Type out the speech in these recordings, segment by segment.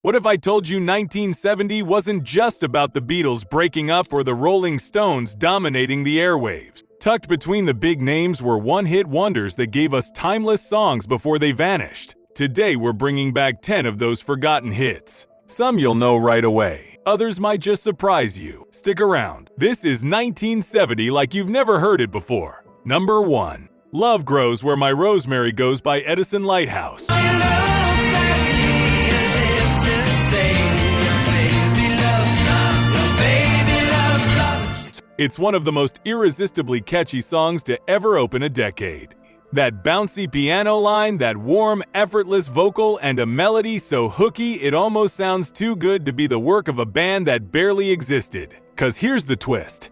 What if I told you 1970 wasn't just about the Beatles breaking up or the Rolling Stones dominating the airwaves? Tucked between the big names were one-hit wonders that gave us timeless songs before they vanished. Today we're bringing back 10 of those forgotten hits. Some you'll know right away. Others might just surprise you. Stick around. This is 1970 like you've never heard it before. Number 1. Love Grows Where My Rosemary Goes by Edison Lighthouse. It's one of the most irresistibly catchy songs to ever open a decade. That bouncy piano line, that warm, effortless vocal, and a melody so hooky it almost sounds too good to be the work of a band that barely existed. 'Cause here's the twist.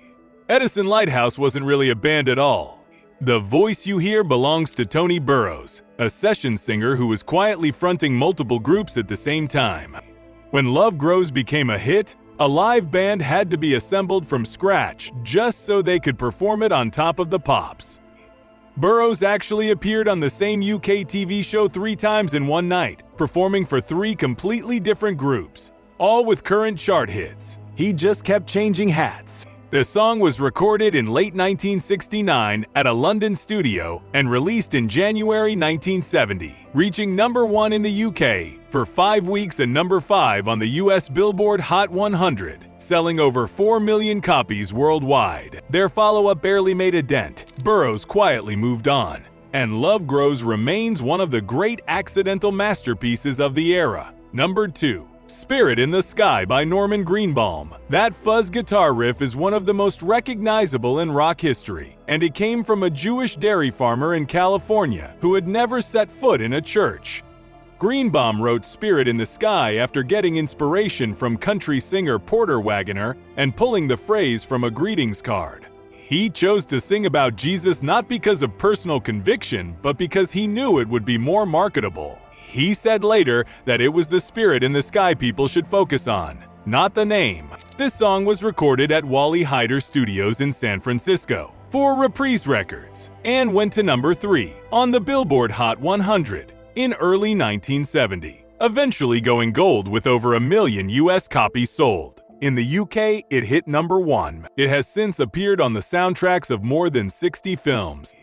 Edison Lighthouse wasn't really a band at all. The voice you hear belongs to Tony Burrows, a session singer who was quietly fronting multiple groups at the same time. When Love Grows became a hit, a live band had to be assembled from scratch just so they could perform it on top of the pops. Burrows actually appeared on the same UK TV show 3 times in one night, performing for 3 completely different groups, all with current chart hits. He just kept changing hats. The song was recorded in late 1969 at a London studio and released in January 1970, reaching number 1 in the UK for 5 weeks and number 5 on the US Billboard Hot 100, selling over 4 million copies worldwide. Their follow-up barely made a dent. Burrows quietly moved on, and Love Grows remains one of the great accidental masterpieces of the era. Number 2. Spirit in the Sky by Norman Greenbaum. That fuzz guitar riff is one of the most recognizable in rock history, and it came from a Jewish dairy farmer in California who had never set foot in a church. Greenbaum wrote Spirit in the Sky after getting inspiration from country singer Porter Wagoner and pulling the phrase from a greetings card. He chose to sing about Jesus not because of personal conviction, but because he knew it would be more marketable. He said later that it was the spirit in the sky people should focus on, not the name. This song was recorded at Wally Heider Studios in San Francisco for Reprise Records and went to number 3 on the Billboard Hot 100 in early 1970, eventually going gold with over 1 million US copies sold. In the UK, it hit number 1. It has since appeared on the soundtracks of more than 60 films.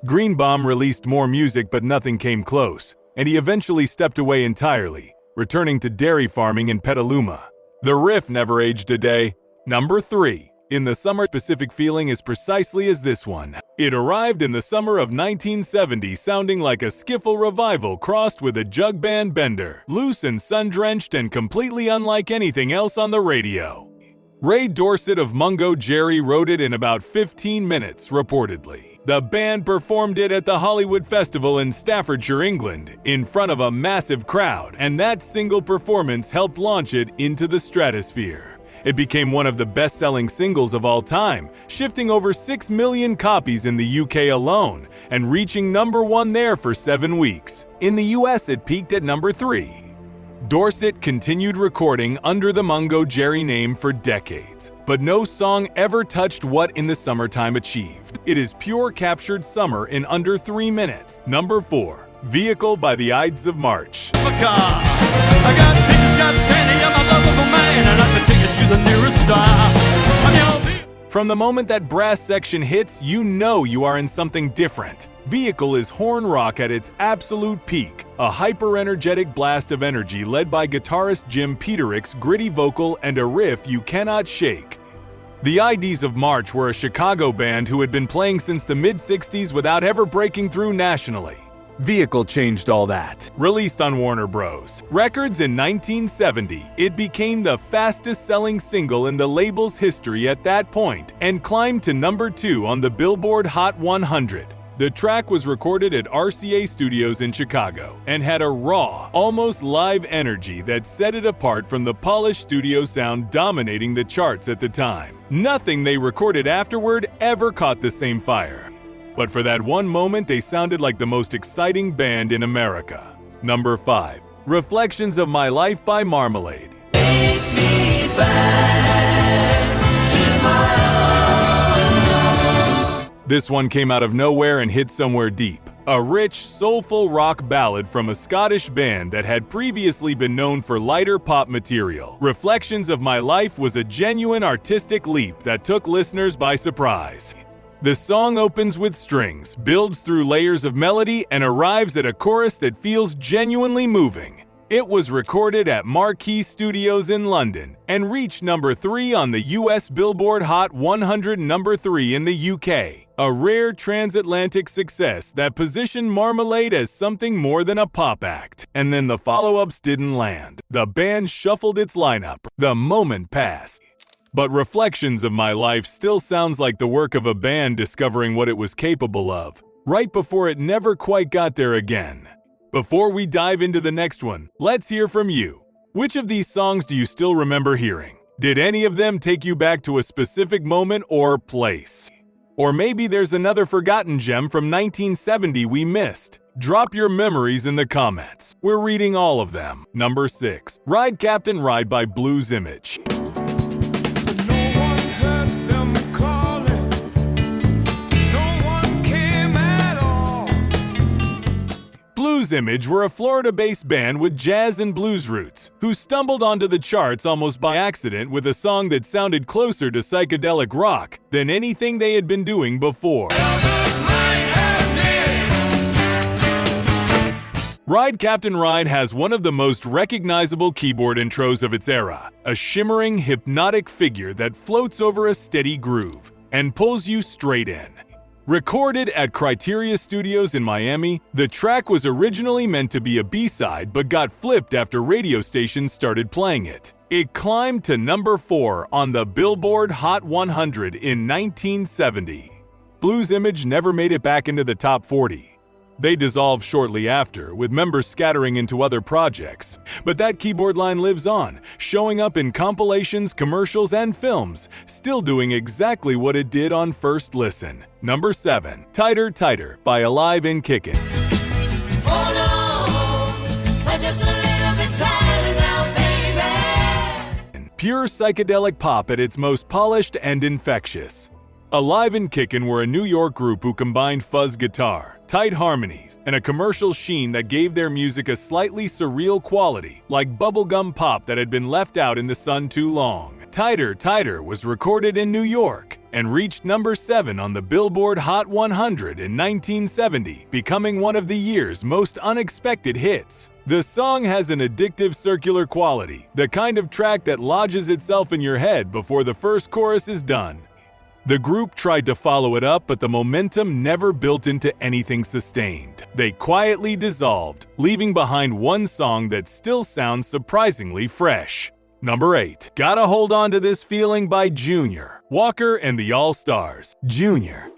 Greenbaum released more music, but nothing came close, and he eventually stepped away entirely, returning to dairy farming in Petaluma. The riff never aged a day. Number 3. In the Summer, specific feeling is precisely as this one. It arrived in the summer of 1970 sounding like a skiffle revival crossed with a jug band bender, loose and sun-drenched and completely unlike anything else on the radio. Ray Dorset of Mungo Jerry wrote it in about 15 minutes, reportedly. The band performed it at the Hollywood Festival in Staffordshire, England, in front of a massive crowd, and that single performance helped launch it into the stratosphere. It became one of the best-selling singles of all time, shifting over 6 million copies in the UK alone, and reaching number 1 there for 7 weeks. In the US, it peaked at number 3. Dorset continued recording under the Mungo Jerry name for decades, but no song ever touched what In the Summertime achieved. It is pure captured summer in under 3 minutes. Number 4. Vehicle by the Ides of March. I got tickets, got plenty, I'm a lovable man, and I can take you to the nearest star. From the moment that brass section hits, you know you are in something different. Vehicle is horn rock at its absolute peak, a hyper-energetic blast of energy led by guitarist Jim Peterick's gritty vocal and a riff you cannot shake. The Ides of March were a Chicago band who had been playing since the mid-60s without ever breaking through nationally. Vehicle changed all that. Released on Warner Bros. Records in 1970, it became the fastest-selling single in the label's history at that point and climbed to number 2 on the Billboard Hot 100. The track was recorded at RCA Studios in Chicago and had a raw, almost live energy that set it apart from the polished studio sound dominating the charts at the time. Nothing they recorded afterward ever caught the same fire. But for that one moment, they sounded like the most exciting band in America. Number 5. Reflections of My Life by Marmalade. Take me back to my own. This one came out of nowhere and hit somewhere deep. a rich, soulful rock ballad from a Scottish band that had previously been known for lighter pop material. Reflections of My Life was a genuine artistic leap that took listeners by surprise. The song opens with strings, builds through layers of melody, and arrives at a chorus that feels genuinely moving. It was recorded at Marquee Studios in London and reached number 3 on the US Billboard Hot 100, number 3 in the UK, a rare transatlantic success that positioned Marmalade as something more than a pop act. And then the follow-ups didn't land. The band shuffled its lineup. The moment passed. But Reflections of My Life still sounds like the work of a band discovering what it was capable of, right before it never quite got there again. Before we dive into the next one, let's hear from you. Which of these songs do you still remember hearing? Did any of them take you back to a specific moment or place? Or maybe there's another forgotten gem from 1970 we missed. Drop your memories in the comments. We're reading all of them. Number 6. Ride Captain Ride by Blues Image. Blues Image were a Florida-based band with jazz and blues roots, who stumbled onto the charts almost by accident with a song that sounded closer to psychedelic rock than anything they had been doing before. Ride Captain Ride has one of the most recognizable keyboard intros of its era, a shimmering, hypnotic figure that floats over a steady groove and pulls you straight in. Recorded at Criteria Studios in Miami, the track was originally meant to be a B-side but got flipped after radio stations started playing it. It climbed to number 4 on the Billboard Hot 100 in 1970. Blues Image never made it back into the top 40. They dissolved shortly after, with members scattering into other projects. But that keyboard line lives on, showing up in compilations, commercials, and films, still doing exactly what it did on first listen. Number 7. Tighter Tighter by Alive and Kickin'. Oh no, I'm just a little bit tired now, baby. Pure psychedelic pop at its most polished and infectious. Alive and Kickin' were a New York group who combined fuzz guitar, tight harmonies, and a commercial sheen that gave their music a slightly surreal quality, like bubblegum pop that had been left out in the sun too long. Tighter Tighter was recorded in New York and reached number 7 on the Billboard Hot 100 in 1970, becoming one of the year's most unexpected hits. The song has an addictive circular quality, the kind of track that lodges itself in your head before the first chorus is done. The group tried to follow it up, but the momentum never built into anything sustained. They quietly dissolved, leaving behind one song that still sounds surprisingly fresh. Number 8. Gotta Hold On to This Feeling by Junior. Walker and the All-Stars. Junior.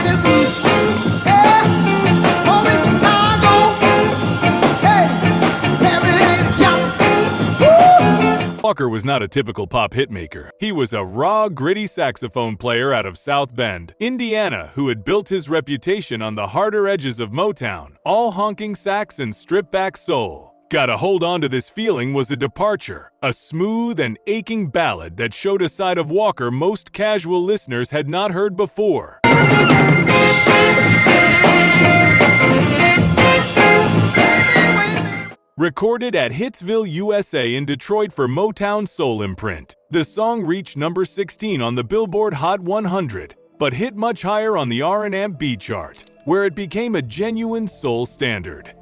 Walker was not a typical pop hitmaker. He was a raw, gritty saxophone player out of South Bend, Indiana, who had built his reputation on the harder edges of Motown, all honking sax and stripped-back soul. Gotta Hold On to This Feeling was a departure, a smooth and aching ballad that showed a side of Walker most casual listeners had not heard before. Recorded at Hitsville, USA in Detroit for Motown Soul imprint, the song reached number 16 on the Billboard Hot 100, but hit much higher on the R&B chart, where it became a genuine soul standard.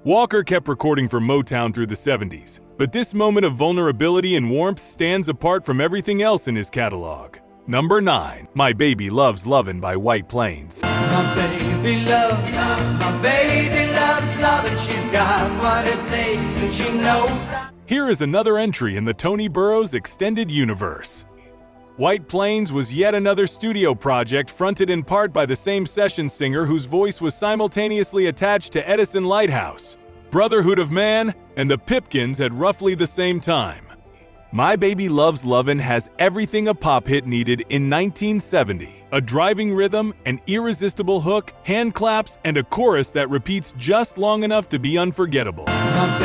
Walker kept recording for Motown through the 70s, but this moment of vulnerability and warmth stands apart from everything else in his catalog. Number 9. My Baby Loves Lovin' by White Plains. My baby loves loving. She's got what it takes and she knows. Here is another entry in the Tony Burrows extended universe. White Plains was yet another studio project fronted in part by the same session singer whose voice was simultaneously attached to Edison Lighthouse, Brotherhood of Man, and the Pipkins at roughly the same time. My Baby Loves Lovin' has everything a pop hit needed in 1970. A driving rhythm, an irresistible hook, hand claps, and a chorus that repeats just long enough to be unforgettable. My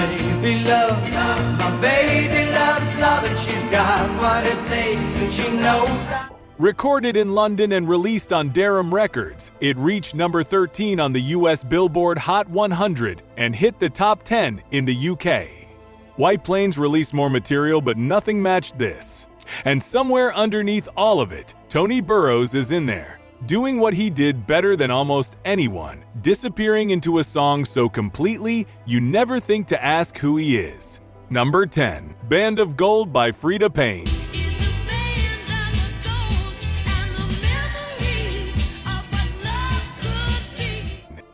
baby loves loving. She's got what it takes and she knows. Recorded in London and released on Durham Records, it reached number 13 on the US Billboard Hot 100 and hit the top 10 in the UK. White Plains released more material, but nothing matched this. And somewhere underneath all of it, Tony Burrows is in there, doing what he did better than almost anyone, disappearing into a song so completely you never think to ask who he is. Number 10, Band of Gold by Frida Payne.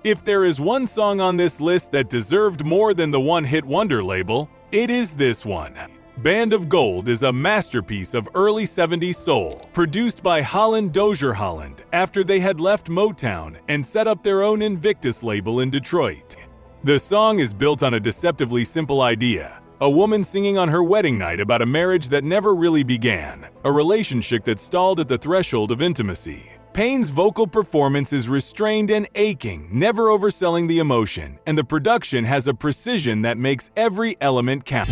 If there is one song on this list that deserved more than the one-hit wonder label, it is this one. Band of Gold is a masterpiece of early 70s soul, produced by Holland Dozier Holland after they had left Motown and set up their own Invictus label in Detroit. The song is built on a deceptively simple idea: a woman singing on her wedding night about a marriage that never really began, a relationship that stalled at the threshold of intimacy. Payne's vocal performance is restrained and aching, never overselling the emotion, and the production has a precision that makes every element count.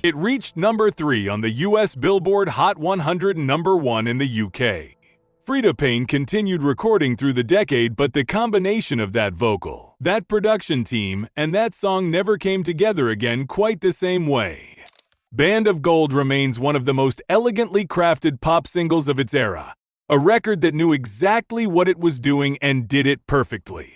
It reached number 3 on the US Billboard Hot 100 and number 1 in the UK. Frida Payne continued recording through the decade, but the combination of that vocal, that production team, and that song never came together again quite the same way. Band of Gold remains one of the most elegantly crafted pop singles of its era, a record that knew exactly what it was doing and did it perfectly.